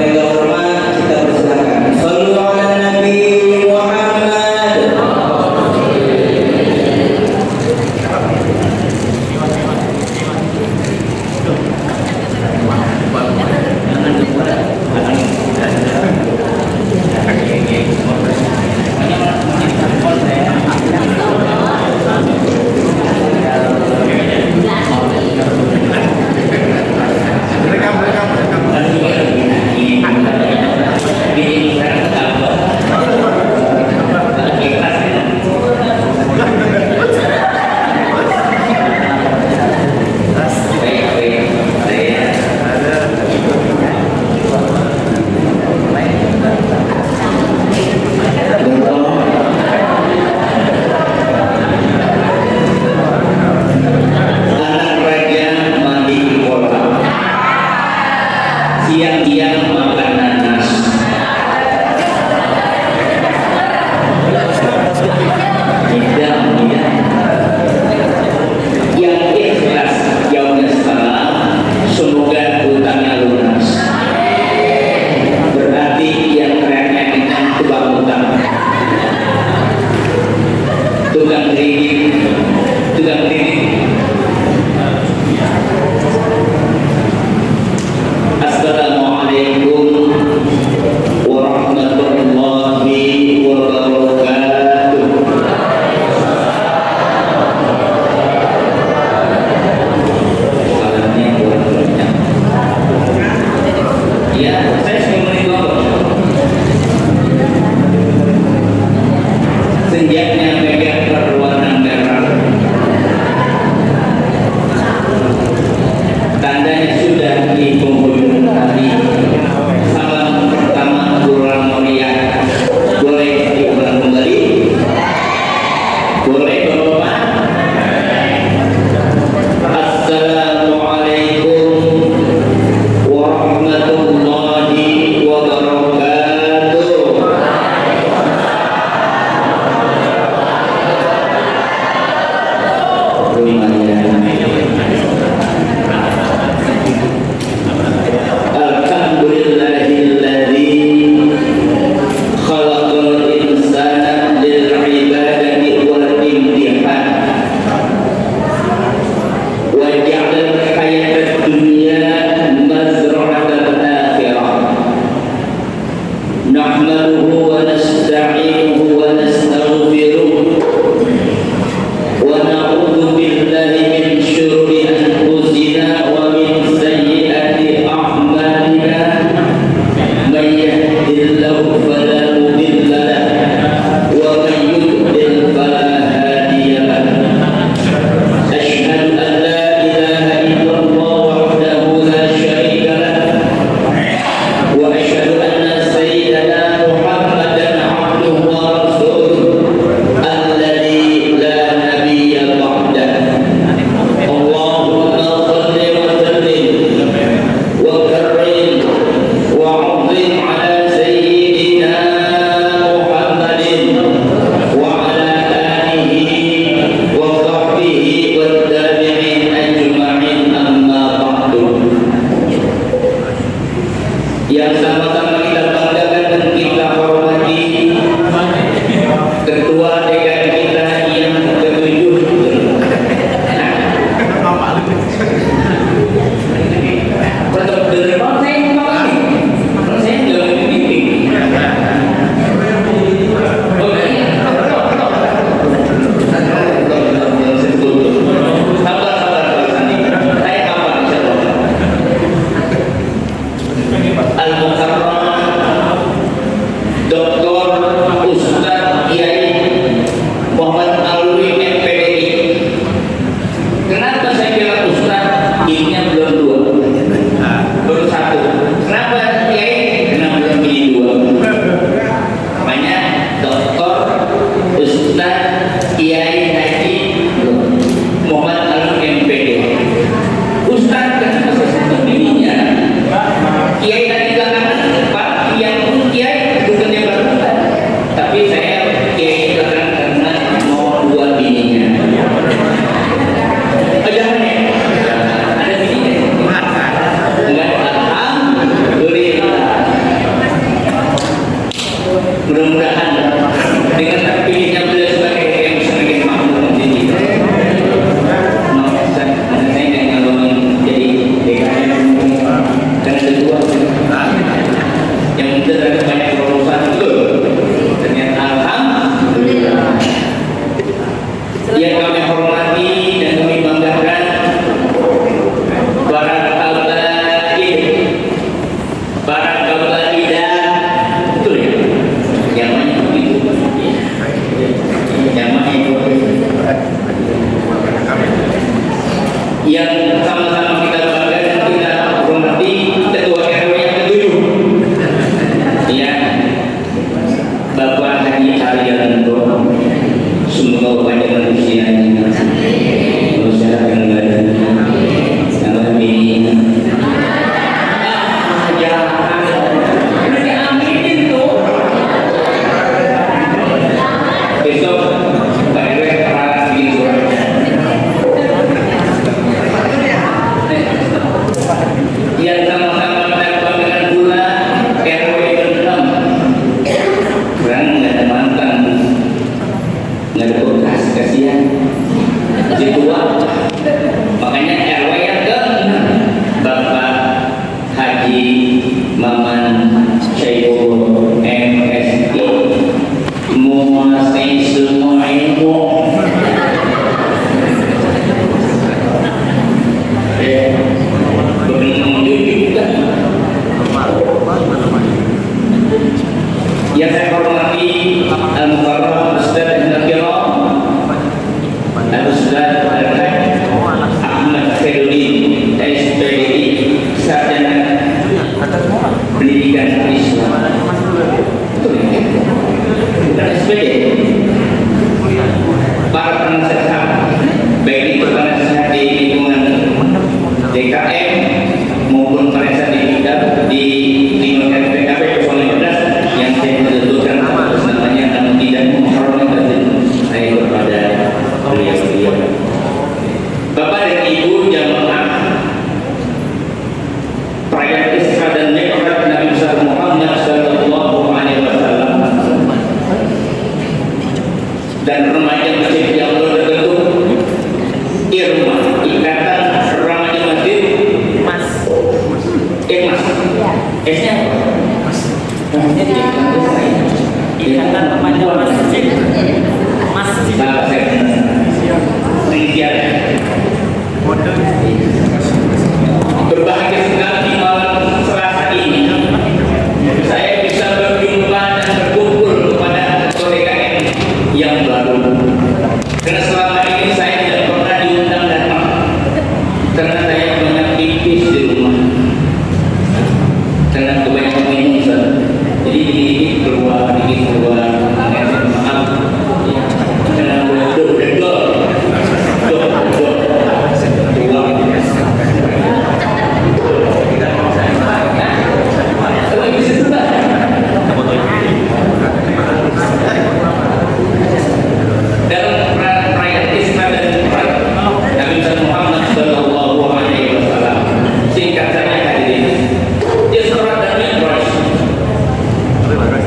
yang hormat kita persilakan. Shallu ala Nabi Muhammad. Siang-siang makan nanas. Tidak mulia. Yang ikhlas jauhnya salam, semoga hutangnya lunas. Berarti yang teriaknya dengan tukang hutang, tukang kredit, tukang kredit. Assalamualaikum warahmatullahi wabarakatuh. Salamnya buat banyak. Ya, saya sudah meninggal. Senjatnya pegang berwarna merah. Tandanya sudah di penghujung hari. Salam pertama kurang meriah. Boleh diulang kembali? Boleh Bapak? Assalamualaikum warahmatullahi wabarakatuh. Yang sama-sama kita banggakan dan kita hormati Ketua DKI kita yang ke-7. Tetap dari mana saya ngomong ini? Saya jangan dibimbing. Ustaz, kenapa saya sebut dirinya? Kiai dari belakangan barang kaulida betul ya, zamannya begitu, zamannya itu yang sama-sama kita bangga dan kita hormati ketua RW yang ketujuh, ya Bapak Haji Arianto, semoga panjang usianya, usia tenggara, amin. Besok Pak RW harus bikin surat. Yang sama-sama dapat dengan gula RW 6 kurang nggak ada mantan, nggak ada bekas, kasihan masih tua. Makanya RW yang ke-6 Bapak Haji Maman Syaiful MSI menguasai semua ilmu. Yang saya hormati Al-Mukarram Ustaz Al-Kiram Al-Ustaz Al-Haj Ahmad Khairuddin SPDI, Sarjana Pendidikan Islam. Bukan SPD. Para penasehat, baik itu penasehat di lingkungan DKM maupun penasehat di bidang di lingkungan PKP 015 yang saya tentukan atas namanya, namun tidak menghormati saya kepada beliau. Bapak dan Ibu jamaah perayaan Isra dan Mi'raj Nabi besar Muhammad sallallahu alaihi wasallam dan remaja masjid yang terbentuk IRMA, Ikatan Remaja Masjid IKMAS. S-nya apa? Ikatan Remaja Masjid berbahagia sekali malam Selasa ini saya bisa berjumpa dan berkumpul kepada KKN yang baru, karena selama ini saya tidak pernah diundang datang karena saya banyak pipis di rumah karena kebanyakan minum, jadi dikit keluar maaf ya, karena udah gol dalam perayaan Isra dan Mi'raj Nabi Muhammad sallallahu alaihi wasallam. Singkat saja hadirin, Isra dan Mi'raj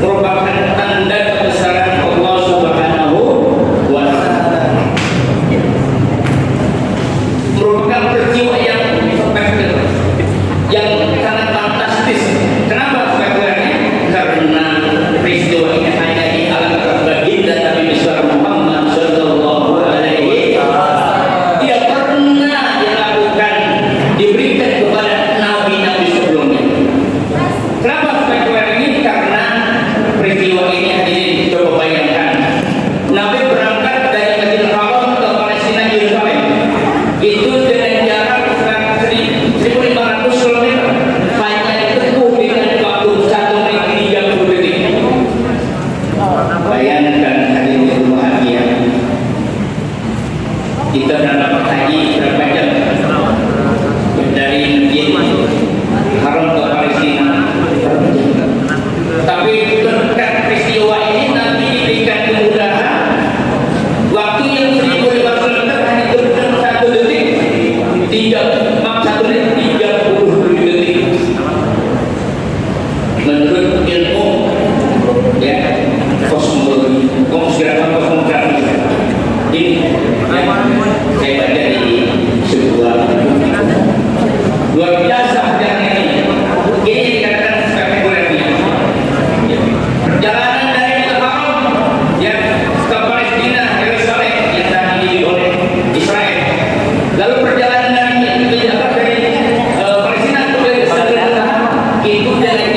merupakan tanda kebesaran Allah Subhanahu wa taala. Merupakan peristiwa yang spektakuler, yang sangat fantastis. Kenapa spektakulernya? Karena peristiwa ini hanya dialami baginda Nabi besar Muhammad sallallahu alaihi wasallam. Tidak pernah dilakukan, diberikan kepada nabi-nabi sebelumnya. Kenapa spektakuler ini? Karena peristiwa ini hadirin, coba bayangkan, Nabi berangkat dari Masjidil Haram ke Palestina Yerusalem itu dengan jarak 1.500 km, hanya ditempuh dengan waktu 1 menit 30 detik. Bayangkan hadirin yang berbahagia, kita berangkat haji berapa jam dari Masjid Haram ke Palestina, tapi berkat peristiwa ini nanti diberikan kemudahan. Waktu yang 1.500 meter hanya berjalan 1 detik, 1 menit 30 detik. Menurut ilmu ya kosmografi ini ya, saya baca di sebuah luar biasa perjalanan ini dikatakan spektakulernya. Perjalanan dari Haram ya ke Palestina, Yerusalem yang tadi dibeli oleh Israel. Lalu perjalanan dari Palestina ke Yerusalem itu dengan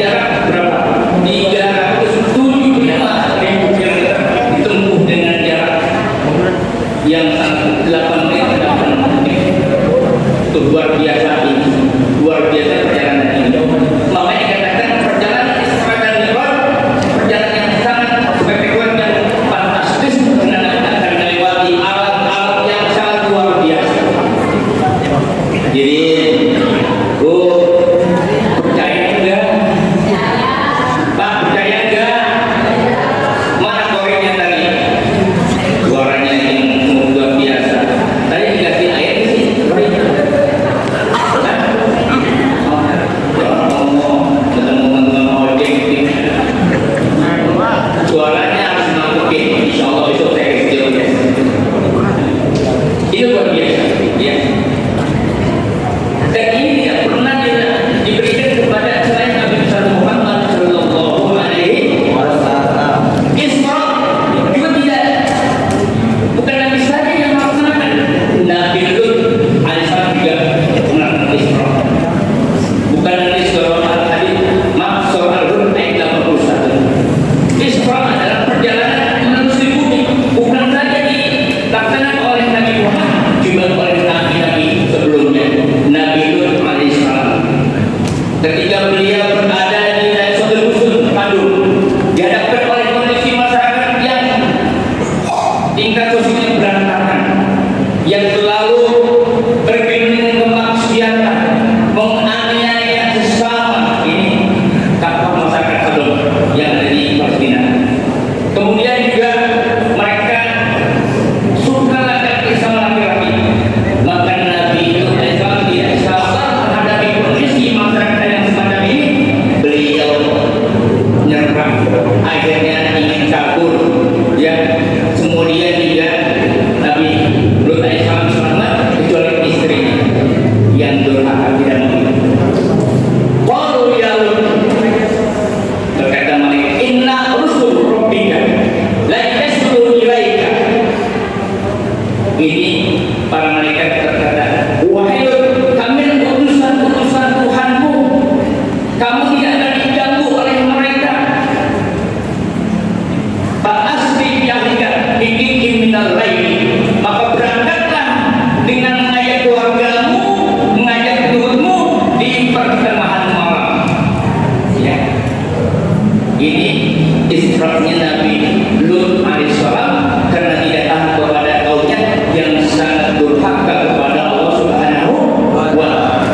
Isra-nya Nabi Lut alaihissalam karena tidak taat kepada kaumnya yang sangat durhaka kepada Allah Subhanahu wa Ta'ala.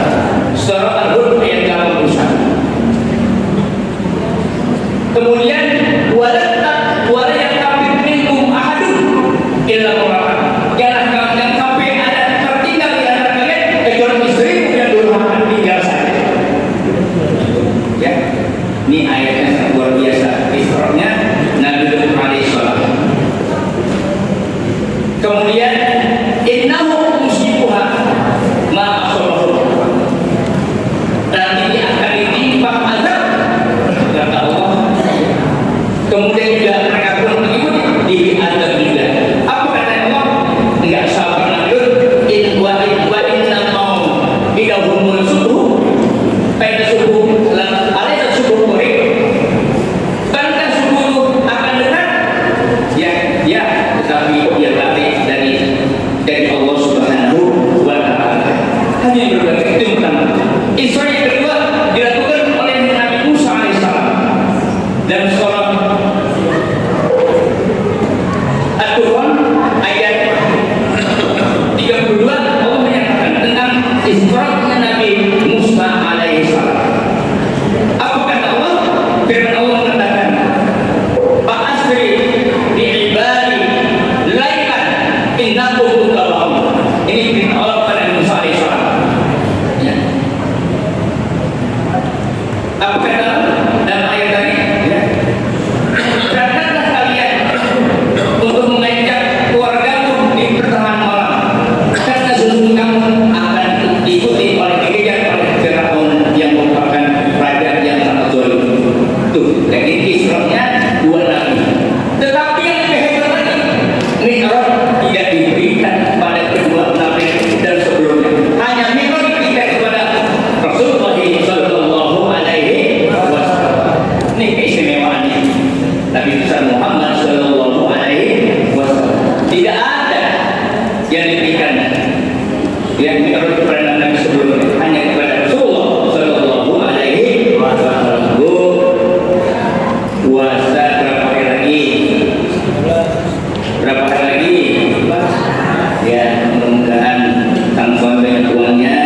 Surah Al-Hud ayat 81. Kemudian wala yaktabir minkum ahadun illa imra'ah. Jangan sampai ada tertinggal di antara kalian kecuali istrimu yang durhaka, tinggal saja. Ya, ini ayatnya sangat luar biasa. Isra-nya Nabi Lut alaihissalam. Kemudian innahu musibuha ma asabahu. Nanti akan ditimpa azab kata Allah. Kemudian juga mereka pun mengikuti diazab juga. Apa kata Allah? Enggak sabar Nabi Lut. In wa inna mau bidahumul subuh. Pada subuh ada subuh korek. Bukankah subuh akan dekat? Ya, tetapi dia balik dari Allah Subhanahu wa Ta'ala. Hanya berbagai itu yang pertama. Isra yang kedua dilakukan oleh Nabi Musa alaihissalam dalam surah At-Tufan ayat 32. Allah menyatakan tentang Isra-nya Nabi Musa alaihissalam. Apa kata Allah? Firman Allah mengatakan, "Fa'asri bi'ibadi lailan innakum mutaba'un." Ini firman Allah pada Musa alaihissalam. Ya. Apa kata dalam ayat tadi? Ya. Berangkatlah kalian untuk mengajak keluargamu di pertengahan malam, karena sesungguhnya kamu akan diikuti dikejar oleh Firaun yang merupakan raja yang sangat zalim. Tuh, lagi Isra-nya dua nabi. Tetapi yang lebih hebat lagi, Mi'raj tidak diberikan kepada kedua nabi dan sebelumnya. Hanya Mi'raj diberikan kepada Rasulullah Sallallahu Alaihi Wasallam. Ini keistimewaannya Nabi besar Muhammad Sallallahu Alaihi Wasallam. Tidak ada yang diberikan yang Mi'raj kepada nabi sebelumnya, hanya kepada Rasulullah Sallallahu Alaihi Wasallam. Puasa berapa hari lagi? Berapa hari lagi? Ya, mudah-mudahan sang suami dengan uangnya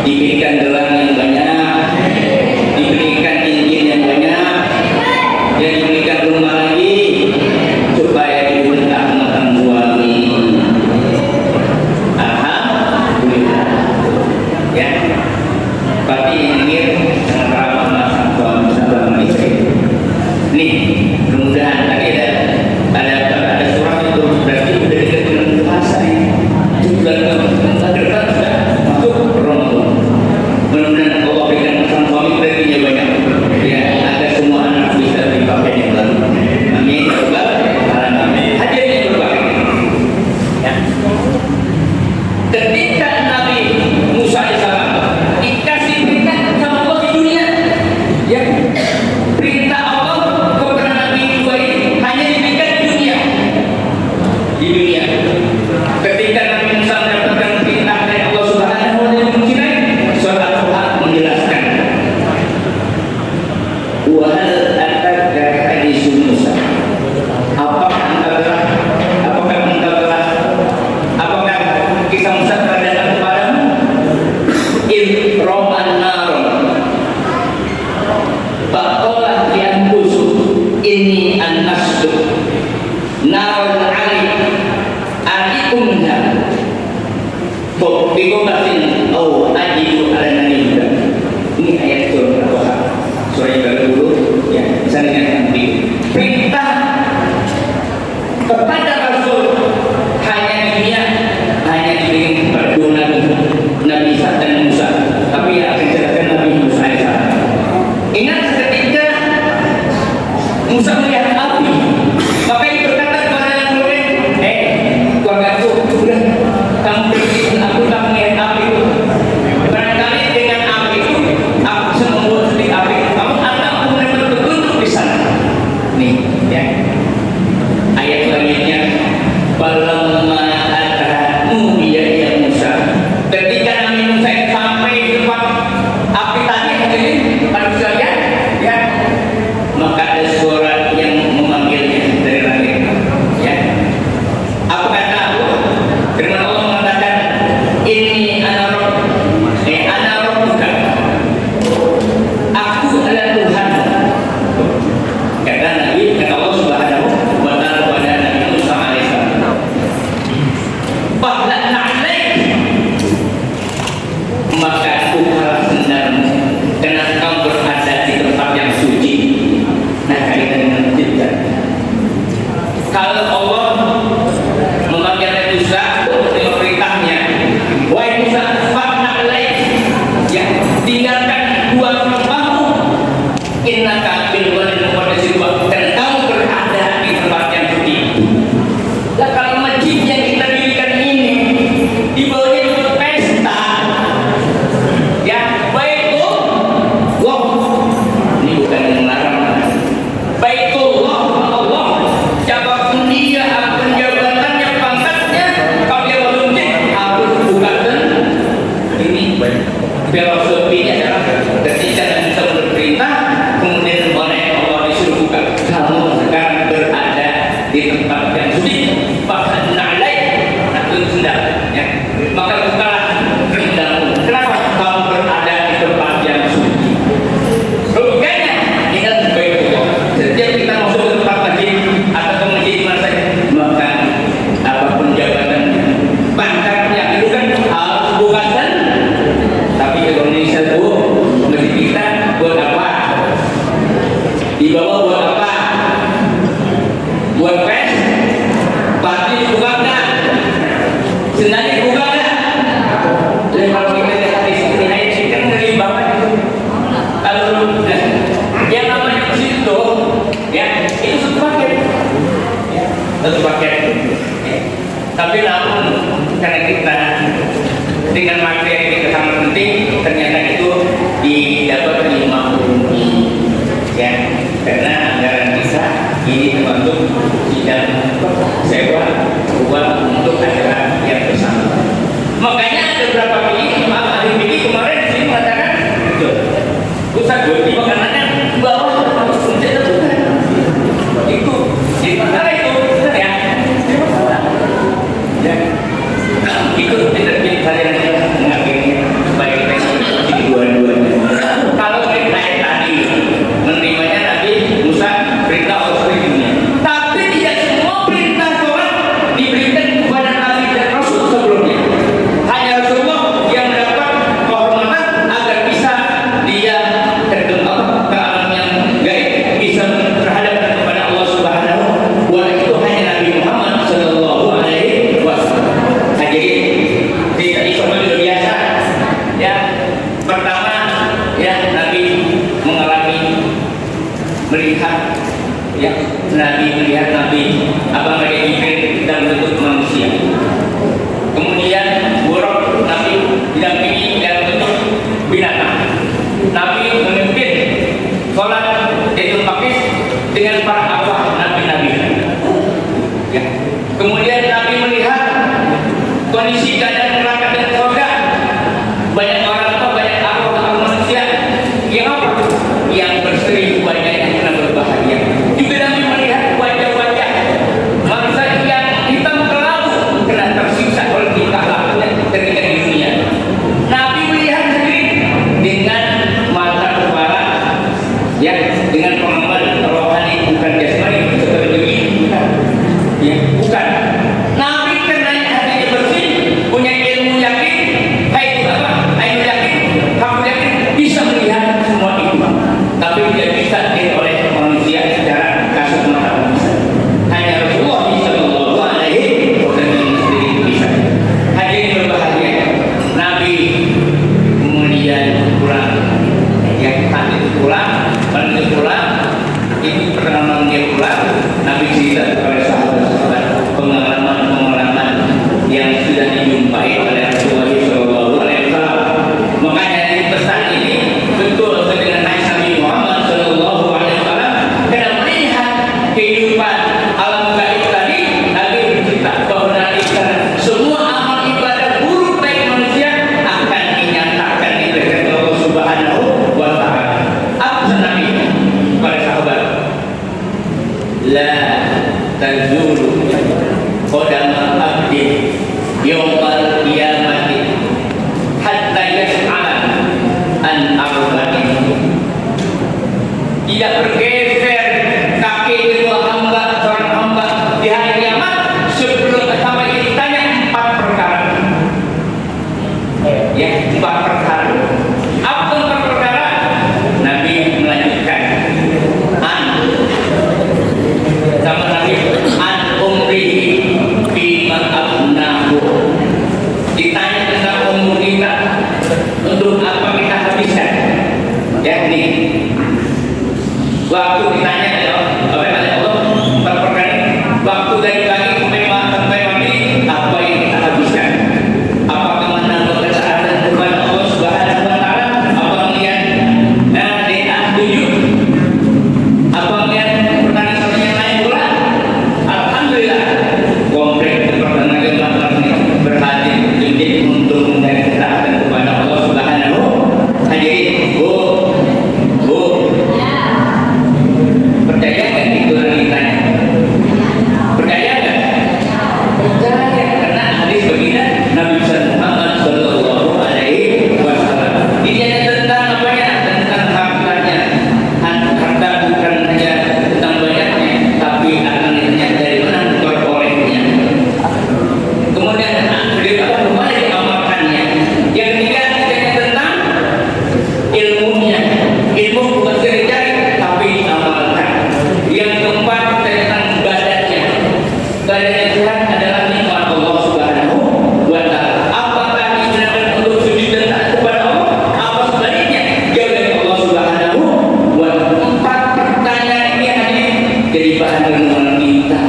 diberikan gelang yang banyak, diberikan cincin yang banyak, dan diberikan rumah lagi supaya dibentak makan suami. Alhamdulillah. Ya, berarti ini sangat ramah sang suami sama istri. Nih, mudah-mudahan tadi ada surat itu berarti sudah dekat dengan puasa ini. Sudah dekat sudah masuk Ramadan. Mudah-mudahan Allah berikan sang suami rezekinya banyak. Ya, agar semua anak bisa dipakai yang baru. Amin. Amin. Hadirin yang berbahagia. Ya. Ketika Nabi Musa alaihissalam dikasih perintah sama Allah di dunia, ya, perintah Allah kepada Nabi dua ini hanya diberikan di dunia. Di dunia. Ketika Nabi Musa mendapatkan perintah dari Allah Subhanahu wa Ta'ala di Sinai, surah Al-Quran menjelaskan, wa hal ataka haditsu Musa. Apakah kisah Musa telah datang kepadamu? In roman naron faqala li anfusu inni an-nasdu naron ali alikumna bikobatin ajidu ala nani. Ini ayat surah Al-Baqarah surah yang ke-20 ya. innaka bil wadil muqaddas tuwa, dan kamu berada di tempat yang suci. Lah kalau masjid yang kita dirikan ini di bawahnya disebut pesta, ya Baitullah, ini bukan yang melarang. Baitullah Allah, siapapun dia, apapun jabatannya, pangkatnya, kalau dia masjid harus buka. Dan ini filosofinya adalah ketika Nabi SAW berperintah, kemudian oleh Allah disuruh buka, kamu sekarang berada di tempat yang suci, bahkan na'lai, nakun sendal, ya. Maka bukalah sendalmu. Kenapa? Kamu berada di tempat yang suci. Rukanya ingat Baitullah. Setiap kita masuk ke tempat masjid atau ke masjid mana saja, maka apapun jabatannya, pangkatnya itu kan harus buka. Tapi kalau Indonesia itu masjid kita buat apa? Di bawah buat apa? Buat pes? Pasti buka enggak? Senangnya buka enggak? Jadi kalau kita lihat di sini ayat sini kan ngeri banget itu. Kalau yang namanya masjid itu, ya itu satu paket, ya, satu paket. Ya. Tapi namun karena kita dengan materi yang kita sangat penting, ternyata itu didapat 50, ya, karena anggaran kita ini termasuk sidang sewa uang untuk acara yang bersama. Makanya ada beberapa pilih, ahli pilih kemarin di sini mengatakan, Ustaz gue di makanannya bawah harus menjadi itu di masalah itu, ya, ya, itu tidak pilih kalian mengambilnya supaya kita di dua-duanya. Kalau perintah yang tadi menerimanya Nabi Musa perintah Allah dunia, tapi tidak semua perintah sholat diberikan kepada Nabi dan Rasul sebelumnya. Hanya Rasulullah yang mendapat kehormatan agar bisa dia tergembang ke alam yang gaib, bisa terhadap kepada Allah Subhanahu wa Ta'ala. Itu hanya Nabi Muhammad Sallallahu Alaihi Wasallam. Jadi tidak isoman luar biasa, ya. Pertama, ya, Nabi mengalami melihat, ya, Nabi melihat Nabi Jibril dalam bentuk manusia. Kemudian buruk Nabi didampingi dalam bentuk binatang. Nabi memimpin sholat Baitul Maqdis dengan para awak Nabi-Nabi. Ya. Kemudian Nabi melihat kondisi keadaan neraka dan surga. Banyak orang atau banyak arwah manusia yang apa? Yang berseri wajahnya karena berbahagia. Juga Nabi melihat wajah-wajah manusia yang hitam kelabu karena tersiksa oleh tingkah lakunya ketika di dunia. Nabi melihat sendiri dengan mata kepala, ya, dengan pengamal rohani, bukan jasmani seperti begini, bukan, ya, bukan. Nabi karena hatinya bersih, punya ilmu yakin, hai apa? Ilmu yakin, kamu yakin bisa melihat semua itu, tapi tidak bisa dilihat oleh manusia secara kasat mata manusia. Hanya Rasulullah Sallallahu Alaihi Wasallam sendiri bisa. Hadirin berbahagia, Nabi kemudian pulang, ya, saat itu pulang, itu pertama dia pulang, Nabi cerita kepada sahabat-sahabat pengalaman-pengalaman yang sudah dijumpai oleh Rasulullah Sallallahu Alaihi Wasallam. Makanya di pesan ini betul dengan Nabi Muhammad Sallallahu Alaihi Wasallam karena melihat kehidupan alam gaib tadi, Nabi bercerita bahwa nanti semua amal ibadah buruk baik manusia akan dinyatakan di hadapan Allah Subhanahu wa Ta'ala. Apa Nabi kepada sahabat? La tazulu qadama abdi yawmal qiyamati hatta yas'ala an arba'in. Tidak bergeser kaki kedua hamba, seorang hamba di hari kiamat sebelum sampai ditanya 4 perkara. Ya, 4 perkara. Apa 4 perkara? Nabi melanjutkan sama Nabi an umrihi bima abnahu. Ditanya tentang umur kita, untuk apa kita habiskan, yakni waktu ditanya ya oleh Allah terperkan waktu dari pagi sampai maghrib apa yang kita habiskan, apakah menambah ketaatan kepada Allah Subhanahu wa taala, apa melihat DA 7, apa melihat pertandingan yang lain pula. Alhamdulillah komplek pertandingan ini berhasil jadi untuk mencari ketaatan kepada Allah Subhanahu. Hadirin, percaya nggak itu orang ditanya? Percaya nggak? Percaya, karena hadis baginda Nabi Muhammad Shallallahu Alaihi Wasallam. Ini hanya tentang apanya? Tentang hartanya. Harta bukan hanya tentang banyaknya, tapi akan ditanya dari mana memperolehnya. Kemudian bagaimana diamalkannya. Yang ketiga ditanya tentang ilmunya. Ilmu bukan sekedar dicari, tapi diamalkan. Yang keempat tentang badannya. Badannya sehat adalah nikmat Allah Subhanahu wa taala. Apakah digunakan untuk sujud dan taat kepada Allah? Apa sebaliknya jauh dari Allah Subhanahu wa taala? Empat pertanyaan ini hadir jadi bahan renungan kita.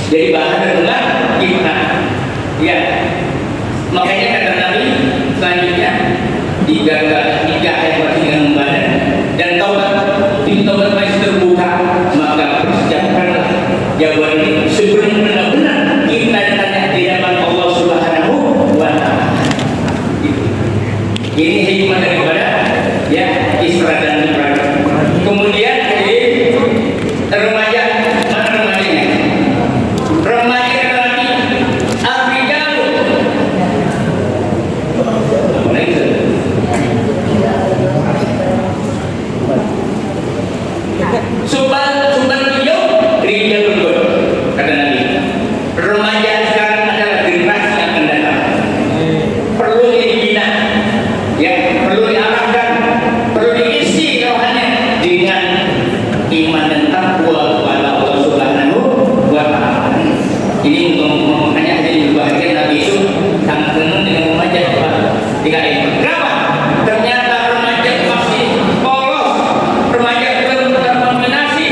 Jadi bahan renungan kita. Ya. Makanya kata Nabi selanjutnya tiga ayat dengan badan dan taubat, pintu taubat masih terbuka, maka persiapkanlah jawaban ini sebelum benar-benar kita ditanya di hadapan Allah Subhanahu wa taala. Ini hikmah daripada ya Isra dan Mi'raj. Kemudian remaja, mana remajanya? Remaja lagi Afrikalu. Apa lagi? Subhan beliau rijal lembut, kata Nabi. Remaja sekarang adalah generasi yang akan datang. Perlu dibina, ya, perlu diarahkan, perlu diisi rohaninya dengan iman dan takwa kepada Allah Subhanahu wa taala. Ini makanya jadi bahagia Nabi itu sangat senang dengan remaja tiga ayat. Kenapa? Ternyata remaja masih polos, remaja belum terdominasi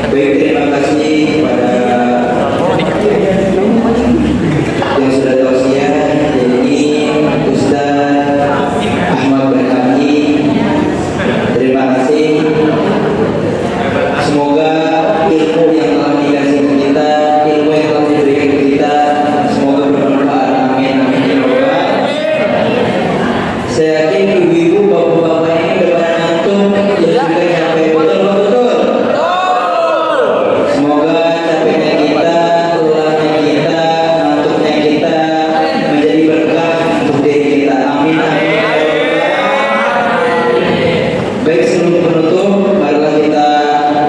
Baik, terima kasih kepada yang sudah tausiah, yaitu Ustaz Ahmad Berhaki. Terima kasih. Semoga ilmu yang telah dikasih ke kita, ilmu yang telah diberikan ke kita, semoga bermanfaat. Amin, amin, ya Allah. Saya yakin ibu-ibu, bapak-bapak ini depan antum yang sudah capek, betul. Semoga capeknya kita, lelahnya kita, ngantuknya kita menjadi berkah untuk diri kita. Amin, amin, ya Allah. Baik, sebelum penutup, marilah kita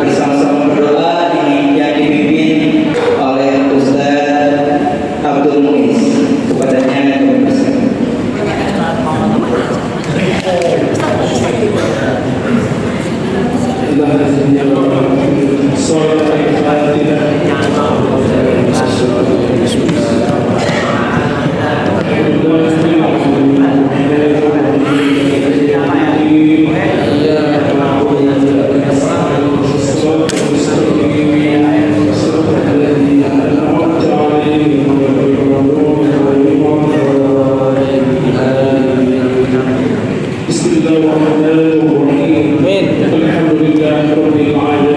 bersama-sama berdoa yang dipimpin oleh Ustaz Abdul Muiz. Kepadanya kami persilakan. Bismillahirrahmanirrahim. Alhamdulillah rabbil alamin.